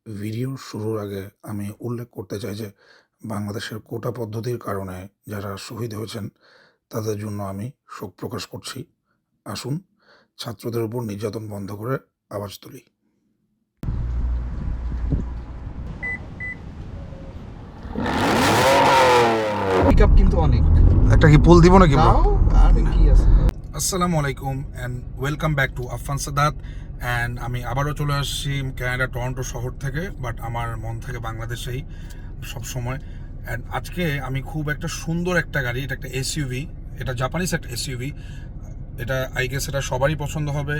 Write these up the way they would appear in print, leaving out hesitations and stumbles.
Video শুরুর আগে আমি উল্লেখ করতে চাই যে বাংলাদেশের কোটা পদ্ধতির কারণে যারা শহীদ হয়েছেন তাদের জন্য আমি শোক প্রকাশ করছি। আসুন ছাত্রদের উপর নির্যাতন বন্ধ করে আওয়াজ তুলি। পিকআপ কিন্তু অনেক। একটা কি পোল দিব নাকি? তাও আর কি আছে? আসসালামু আলাইকুম and welcome back to Affan Sadat. And আমি আবারও চলে আসছি কানাডা টরন্টো শহর থেকে, বাট আমার মন থাকে বাংলাদেশেই সবসময়। অ্যান্ড আজকে আমি খুব একটা সুন্দর একটা গাড়ি, এটা একটা এসইউভি, এটা জাপানিজ একটা এসইউভি, এটা আই গেস এটা সবারই পছন্দ হবে।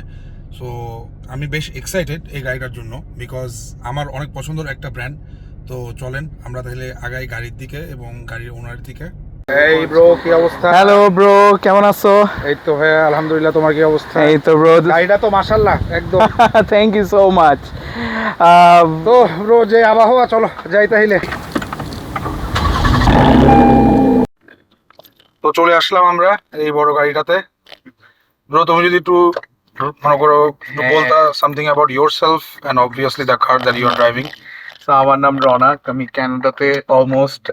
সো আমি বেশ এক্সাইটেড এই গাড়িটার জন্য, বিকজ আমার অনেক পছন্দের একটা ব্র্যান্ড। তো চলেন আমরা তাহলে আগাই গাড়ির দিকে এবং গাড়ির ওনারের দিকে। এই ব্রো, কি অবস্থা? হ্যালো ব্রো, কেমন আছো? এই তো ভাইয়া, আলহামদুলিল্লাহ। তোমার কি অবস্থা? এই তো ব্রো, গাড়িটা তো মাশাআল্লাহ একদম। Thank you so much. তো ব্রো, যে আবহাওয়া, চলো যাই তাইলে। তো চলে আসলাম আমরা এই বড় গাড়িটাতে। ব্রো, তুমি যদি একটু মনে করো একটু বলতা something about yourself and obviously the car that you are driving. So, আমার নাম রনাক, আমি কানাডাতে অলমোস্ট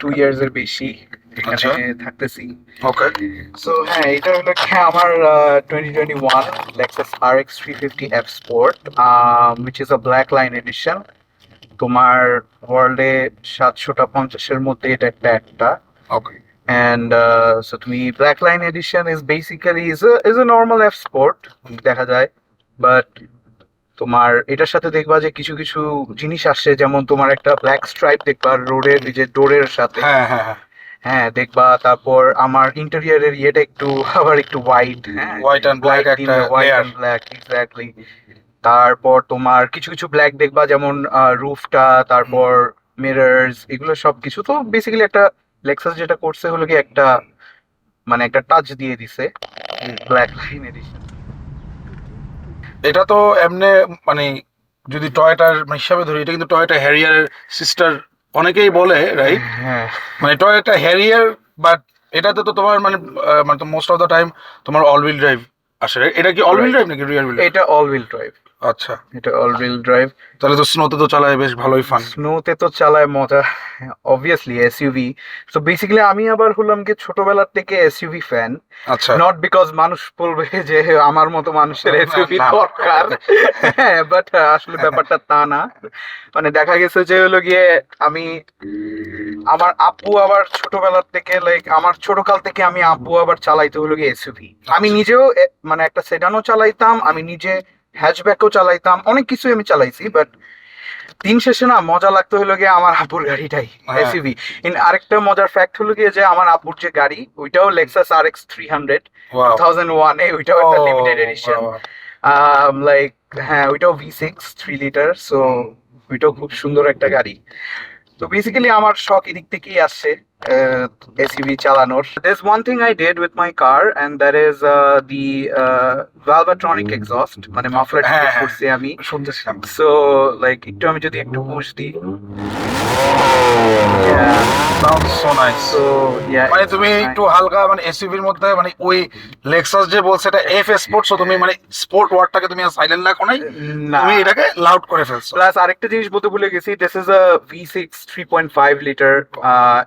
2 ইয়ার্স এর বেশি এখানে থাকতেছি। ওকে। সো হ্যাঁ, এটা হলো কি আমার 2021 Lexus RX 350 F Sport, which is a black line edition. তোমার ওয়ার্ল্ডে 750 মধ্যে এটা একটা। ওকে। And so to me, Black Line Edition is basically is a normal F Sport দেখা যায়, but তোমার এটার সাথে দেখবা যে কিছু কিছু জিনিস আসছে, যেমন তোমার একটা ব্ল্যাক স্ট্রাইপ দেখবা রোডের যে ডোরের সাথে। হ্যাঁ হ্যাঁ হ্যাঁ, হ্যাঁ দেখবা। তারপর আমার ইন্টেরিয়রের ইয়েটা একটু আবার একটু হোয়াইট, হ্যাঁ হোয়াইট অ্যান্ড ব্ল্যাক একটা white layer. And black, exactly. তারপর তোমার কিছু কিছু ব্ল্যাক দেখবা, যেমন রুফটা, তারপর মিরর্স, এগুলো সব কিছু। তো বেসিক্যালি একটা লেক্সাস যেটা করছে হলো কি একটা মানে একটা টাচ দিয়ে দিছে ব্ল্যাক লাইন এডিশন। এটা তো এমনি মানে যদি টয়োটার হিসাবে ধরি, এটা কিন্তু টয়োটা হ্যারিয়ারের সিস্টার অনেকেই বলে, রাইট? হ্যাঁ, মানে টয়োটা হ্যারিয়ার, বাট এটাতে তো তোমার মানে মানে মোস্ট অফ দ্য টাইম তোমার অল হুইল ড্রাইভ আসে। এটা কি অল হুইল ড্রাইভ নাকি রিয়ার হুইল? এটা অল হুইল ড্রাইভ। আচ্ছা, এটা অল হুইল ড্রাইভ। তাহলে তো স্নোতে তো চালায় বেশ ভালোই ফান। স্নোতে তো চালায় মজা, অবভিয়াসলি এসইউভি। সো বেসিক্যালি আমি আবার হলাম কি ছোটবেলার থেকে এসইউভি ফ্যান। আচ্ছা, নট বিকজ মানুষ বলবে যে আমার মতো মানুষের এসইউভি না। দরকার, হ্যাঁ, বাট আসলে ব্যাপারটা তা না। মানে দেখা গেছে যে হলো গিয়ে আমি আমার আব্বু আবার ছোটবেলার থেকে আমার ছোটকাল থেকে আমি আব্বু আবার চালাইতে হলো গিয়ে এসইউভি। আমি নিজেও মানে একটা সেডানও চালাইতাম, আমি নিজে হ্যাচব্যাকও চালাইতাম, অনেক কিছুই আমি চালাইছি। বাট দিন শেষে না মজা লাগতো হলো গিয়ে আমার আব্বুর গাড়িটাই, হ্যাঁ। এসইউভি। আরেকটা মজার ফ্যাক্ট হলো গিয়ে যে আমার আব্বুর যে গাড়ি, ওইটাও লেক্সাস RX 300 Wow. 2001 এ, ওইটাও একটা Oh, limited edition. wow. Like হ্যাঁ, ওইটাও V6 3 লিটার। সো ওইটাও খুব সুন্দর একটা গাড়ি। তো বেসিক্যালি আমার শখ এদিক থেকেই আসছে এসইউভি চালানোর। There's one thing I did with my car, and that is the Valvetronic exhaust, মানে মাফলার হ্যাঁ, হ্যাঁ। করছি আমি। শুনতেছিলাম। সো লাইক একটু আমি যদি একটু পুশ দিই, Sounds so nice. সো মানে তুমি একটু হালকা মানে এসইউভির মধ্যে মানে ওই লেক্সাস যে বলছে এটা এফ স্পোর্ট, সো তুমি মানে স্পোর্ট ওয়ার্ডটাকে তুমি সাইলেন্ট রাখো নাই, না। তুমি এটাকে লাউড করে ফেলছো। প্লাস আরেকটা জিনিস বলতে ভুলে গেছি, this is a V6 3.5 litre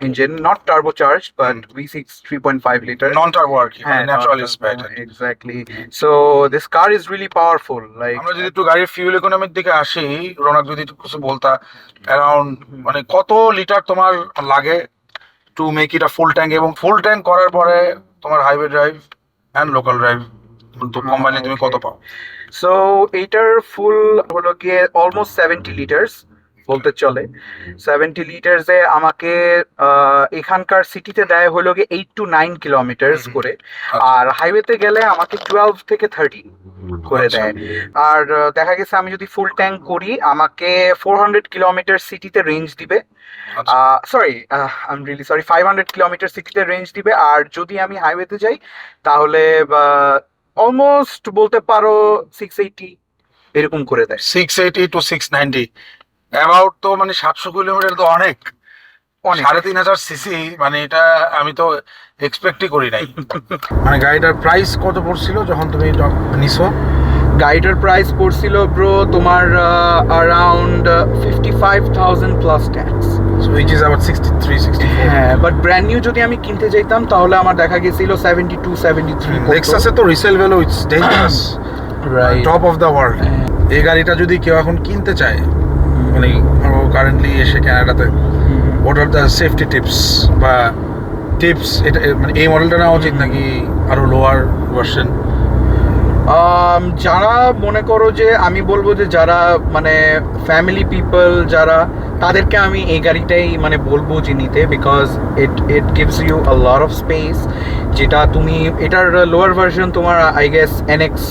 engine, not turbo charge, but V6 3.5 litre. Non turbo আর কি, হ্যাঁ, naturally aspirated. Exactly. So this car is really powerful. Like আমরা যদি একটু গাড়ির ফিউল ইকোনমির দিকে আসি, রোনাক যদি একটু কিছু বলতা, অ্যারাউন্ড মানে কত লিটার তোমার লাগে to make it a full tank, এবং ফুল ট্যাঙ্ক করার পরে তোমার highway drive and local drive তো কম্বাইনে তুমি কত পাও? সো এইটার ফুল হলো গিয়ে অলমোস্ট 70 লিটার্স বলতে চলে। 70 লিটার্সে আমাকে এখানকার সিটিতে দেয় হলো গিয়ে 8 to 9 কিলোমিটার্স করে, আর হাইওয়েতে গেলে আমাকে 12 থেকে 13 করে দেয়। আর দেখা গেছে আমি যদি ফুল ট্যাঙ্ক করি আমাকে 400 কিলোমিটার সিটিতে রেঞ্জ দিবে। Sorry, I am really sorry, 500 kilometre সিটিতে রেঞ্জ দিবে। আর যদি আমি হাইওয়েতে যাই তাহলে অলমোস্ট বলতে পারো 680 এরকম করে দেয়। 680 to 690 অ্যাবাউট, তো মানে 700 কিলোমিটার তো অনেক। অনেক। 3500 সিসি, মানে এটা আমি তো এক্সপেক্টই করি নাই। মানে গাড়িটার প্রাইস কত পড়ছিল যখন তুমি নিছো? গাড়িটার প্রাইস পড়ছিল ব্রো তোমার around 55,000 plus tax. So which is about 63, 64. হ্যাঁ, বাট ব্র্যান্ড নিউ যদি আমি কিনতে চাইতাম তাহলে আমার দেখা গেছিল 72, 73 Lexus তো resale value it's dangerous, right. Top of the world. এই গাড়িটা যদি কেউ এখন কিনতে চায়, মানে কারেন্টলি এসে কানাডাতে, what are the safety tips বা টিপস, এটা মানে এই মডেলটা নেওয়া উচিত নাকি আরো লোয়ার ভার্সন? যারা মনে করো যে আমি বলবো যে যারা মানে ফ্যামিলি পিপল যারা, তাদেরকে আমি এই গাড়িটাই মানে বলবো যে নিতে, because it gives you a lot of space. যেটা তুমি এটার লোয়ার ভার্সন তোমার আই গেস এনএক্স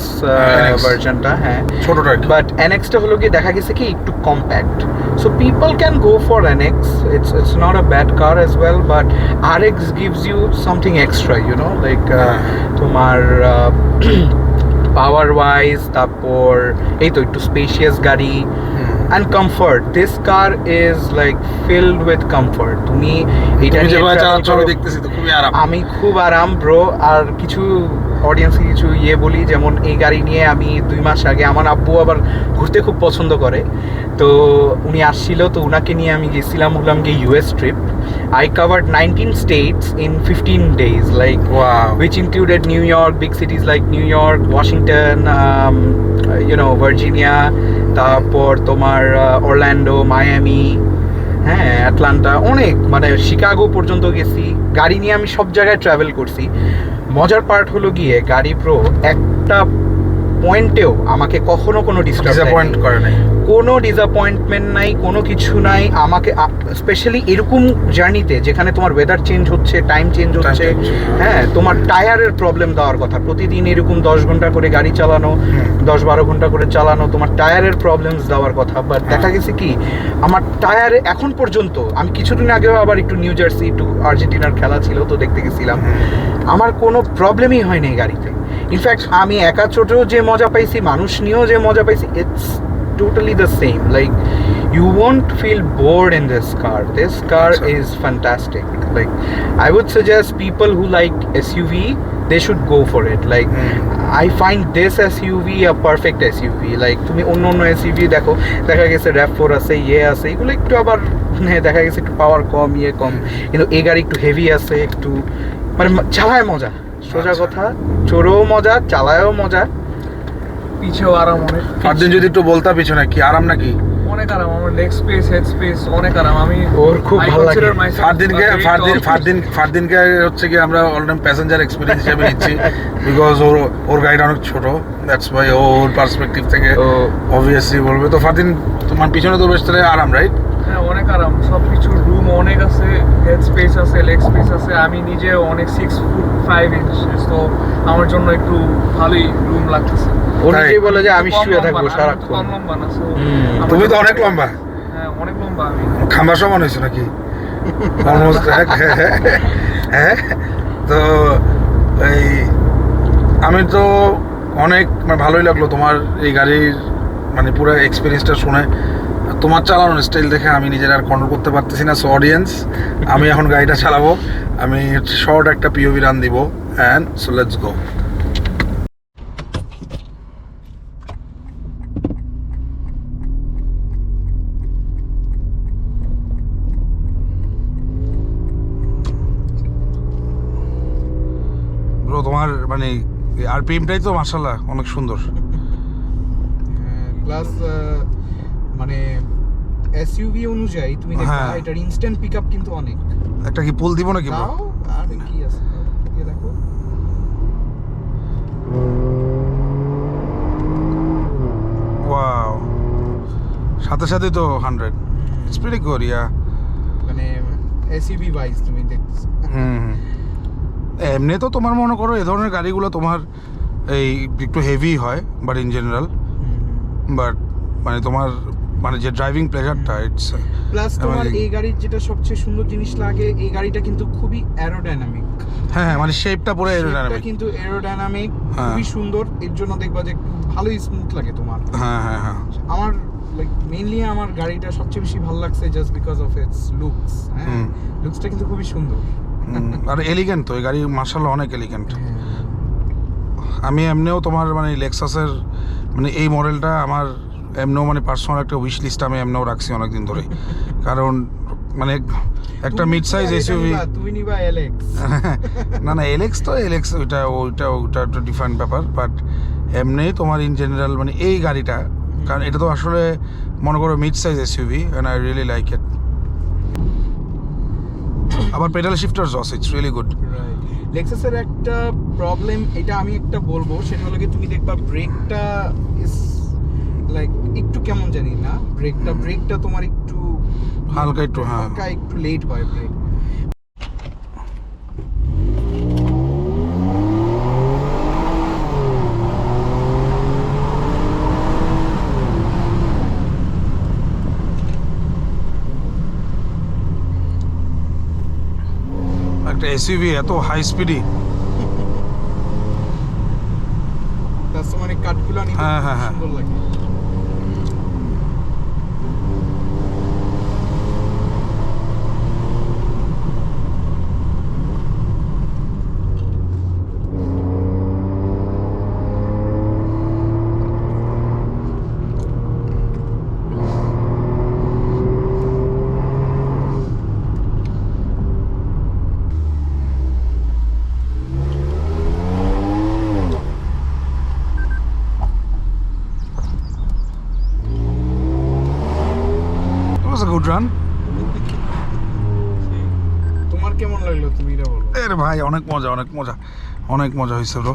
ভার্সনটা, হ্যাঁ ছোটটা আর কি। বাট এনএক্সটা হলো কি দেখা গেছে কি একটু compact, so people can go for NX, it's not a bad car as well, but RX gives you something extra, you know, like তোমার পাওয়ার ওয়াইজ, তারপর এই তো একটু স্পেশিয়াস গাড়ি and comfort. This car is like filled with comfort. তুমি এটা তুমি নিয়ে যেভাবে travel চালাচ্ছ করো, আমি দেখতেছি তো খুবই আরাম। আমি খুব আরাম ব্রো। আর কিছু অডিয়েন্সকে কিছু বলি, যেমন এই গাড়ি নিয়ে আমি 2 মাস আগে, আমার আব্বু আবার ঘুরতে খুব পছন্দ করে, তো উনি আসছিল, তো উনাকে নিয়ে আমি গেছিলাম হলাম গিয়ে US trip. I covered 19 states in 15 days, like Wow. which included New York, big cities like New York, Washington, Virginia, তারপর তোমার অরল্যান্ডো, মায়ামি, হ্যাঁ অ্যাটলান্টা, অনেক মানে শিকাগো পর্যন্ত গেছি। গাড়ি নিয়ে আমি সব জায়গায় ট্রাভেল করছি। মজার পার্ট হলো গিয়ে গাড়ি প্রো একটা পয়েন্টেও আমাকে কখনো কোনো ডিসঅ্যাপয়েন্ট করে নাই। কোনো ডিসঅ্যাপয়েন্টমেন্ট নাই, কোনো কিছু নাই আমাকে। স্পেশালি এরকম জার্নিতে যেখানে তোমার ওয়েদার চেঞ্জ হচ্ছে, টাইম চেঞ্জ হচ্ছে, হ্যাঁ তোমার টায়ারের প্রবলেম দেওয়ার কথা, প্রতিদিন এরকম 10 ঘন্টা করে গাড়ি চালানো, 10-12 ঘন্টা করে চালানো, তোমার টায়ারের প্রবলেমস দেওয়ার কথা। বাট দেখা গেছে কি আমার টায়ারে এখন পর্যন্ত, আমি কিছুদিন আগেও আবার একটু নিউ জার্সি, একটু আর্জেন্টিনার খেলা ছিল তো দেখতে গেছিলাম, আমার কোনো প্রবলেমই হয়নি এই গাড়িতে। ইনফ্যাক্ট আমি একা চোটেও যে মজা পাইছি, মানুষ নিয়েও যে মজা পাইছি, it's totally the same. Like you won't feel bored in this car. This car is fantastic. Like I would suggest people who like SUV, they should go for it. Like I find this SUV a perfect SUV. Like তুমি অন্য SUV দেখো, দেখা গেছে RAV4 আছে, আছে, এগুলো একটু আবার দেখা গেছে একটু পাওয়ার কম, কম, কিন্তু এই গাড়ি একটু হেভি আছে, একটু মানে চালায় মজা, সোজা কথা, চড়েও মজা, চালায়ও মজা, পিছেও আরাম অনেক। ফারদিন যদি একটু বলতা পিছনে কি আরাম নাকি? অনেক আরাম, আমার লেগ স্পেস, হেড স্পেস অনেক আরাম। আমি ওর খুব ভালো লাগে। ফারদিনকে হচ্ছে কি আমরা অলরেডি প্যাসেঞ্জার এক্সপেরিয়েন্স হিসেবে নিচ্ছি, বিকজ ওর গাড়িটা অনেক ছোট, দ্যাটস ওয়াই ওর পার্সপেক্টিভ থেকে অবভিয়াসলি বলবে। তো ফারদিন তোমার পিছনে তো বেশ তাহলে আরাম, রাইট? হ্যাঁ অনেক আরাম, সব কিছু রুম অনেক আছে, হেড স্পেস আছে, লেগ স্পেস আছে। আমি নিজে অনেক 6'5" তো আমার জন্য একটু ভালোই রুম লাগতেছে। ও নিজেই বলে যে আমি শুয়ে থাকবো সারাক্ষণ। কম লম্বা না, so তুমি তো অনেক লম্বা, হ্যাঁ অনেক লম্বা। আমি খাম্বা সমান হয়েছে নাকি অলমোস্ট? হ্যাঁ, তো এই আমি তো অনেক মানে ভালোই লাগলো তোমার এই গাড়ির মানে পুরো এক্সপিরিয়েন্সটা শুনে। তোমার চালানোর স্টাইল দেখে আমি নিজের আর কন্ট্রোল করতে পারতেছি না। সো অডিয়েন্স, আমি এখন গাড়িটা চালাবো, আমি শর্ট একটা পিওভি রান দিব, and so let's go. Bro তোমার মানে আরপিএমটাই তো মাশাআল্লাহ অনেক সুন্দর। প্লাস মানে এসইউভি অনুযায়ী তুমি দেখো এটার ইনস্ট্যান্ট পিকআপ কিন্তু অনেক। একটা কি পুল দিব নাকি ব্রো? আর কি আছে এই দেখো, ওয়াও, সাথে সাথে তো 100, ইটস প্রিটি গুড। ইয়া মানে এসইউভি ওয়াইজ তুমি দেখছো। এমনি তো তোমার মনে করো এই ধরনের গাড়িগুলো তোমার এই একটু হেভি হয়, বাট ইন জেনারেল, বাট মানে তোমার মানে যে ড্রাইভিং প্লেজারটা ইটস প্লাস তোমার এই গাড়ির যেটা সবচেয়ে সুন্দর জিনিস লাগে, এই গাড়িটা কিন্তু খুবই অ্যারোডাইনামিক। হ্যাঁ, মানে শেপটা পুরো অ্যারোডাইনামিক, কিন্তু অ্যারোডাইনামিক খুবই সুন্দর। এর জন্য দেখবা যে ভালোই স্মুথ লাগে তোমার। হ্যাঁ হ্যাঁ হ্যাঁ, আমার লাইক মেইনলি আমার গাড়িটা সবচেয়ে বেশি ভালো লাগছে just because of its looks. হ্যাঁ, লুকসটা কিন্তু খুবই সুন্দর আর এলিগেন্ট তো এই গাড়ি মাশাআল্লাহ অনেক এলিগেন্ট। আমি এমনিও তোমার মানে লেক্সাসের মানে এই মডেলটা আমার এমনিও মানে পার্সোনাল একটা উইশ লিস্ট আমি এমনিও রাখছি অনেকদিন ধরে, কারণ মানে একটা মিড সাইজ এসইউভি। তুমি নিবা এলএক্স? না না, এলএক্স তো এলএক্স, ওইটা একটা ডিফারেন্ট ব্যাপার, বাট এমনি তোমার ইন জেনারেল মানে এই গাড়িটা, কারণ এটা তো আসলে মনে করো mid size SUV and I really like it. আবার পেডাল শিফটার জস, ইটস রিয়েলি গুড। লেক্সাসের একটা প্রবলেম, এটা আমি একটা বলবো, সেটা হলো কি তুমি দেখবা ব্রেকটা ইজ লাইক একটু কেমন জানি না, ব্রেকটা তোমার একটু হালকা একটু, হ্যাঁ হালকা একটু লেট হয় ব্রেক। একটা এসইউভি এত হাই স্পিডি। তার মানে কাটগুলো নিতে হ্যাঁ, হ্যাঁ, হ্যাঁ। সুন্দর লাগে। It was a good run. তোমার কেমন লাগলো তুমি এটা বলো। এর ভাই অনেক মজা হয়েছে ব্রো।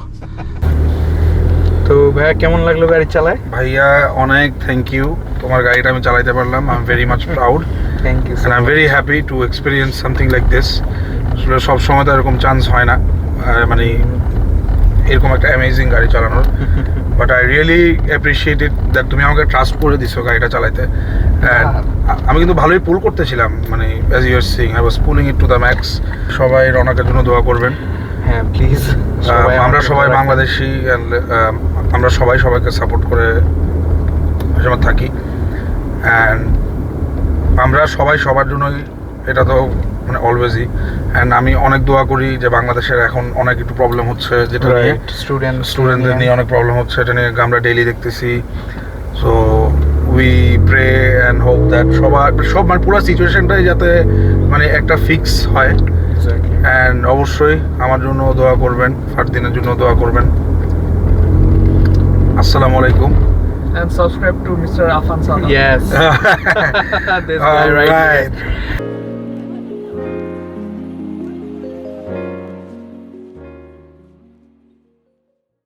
তো ভাইয়া কেমন লাগলো গাড়ি চালায়? ভাইয়া অনেক থ্যাংক ইউ, তোমার গাড়িটা আমি চালাইতে পারলাম। I am very much proud thank you and I'm very happy to experience something like this. আসলে সব সময় তো এরকম চান্স হয় না, মানে এরকম একটা অ্যামেজিং গাড়ি চালানোর। But I really appreciate it that তুমি আমাকে ট্রাস্ট করে দিছো গাড়িটা চালাইতে। And আমি কিন্তু ভালোই পুল করতেছিলাম, মানে as you are seeing I was pulling it to the max. সবাই রওনাকের জন্য দোয়া করবেন। হ্যাঁ প্লিজ। আমরা সবাই বাংলাদেশি and আমরা সবাই সবাইকে সাপোর্ট করে সময় থাকি, অ্যান্ড আমরা সবাই সবার জন্যই, এটা তো মানে অলওয়েজই। অ্যান্ড আমি অনেক দোয়া করি যে বাংলাদেশের এখন অনেক একটু প্রবলেম হচ্ছে, যেটা নিয়ে স্টুডেন্টদের নিয়ে অনেক প্রবলেম হচ্ছে, এটা নিয়ে আমরা ডেইলি দেখতেছি। So we pray and hope that সব মানে পুরো সিচুয়েশনটাই যাতে মানে একটা ফিক্স হয়। অ্যান্ড অবশ্যই আমার জন্য দোয়া করবেন, ফারদিনের জন্য দোয়া করবেন। আসসালামু আলাইকুম। And subscribe to Mr. Afan Sadat. Yes. This guy All right here. right.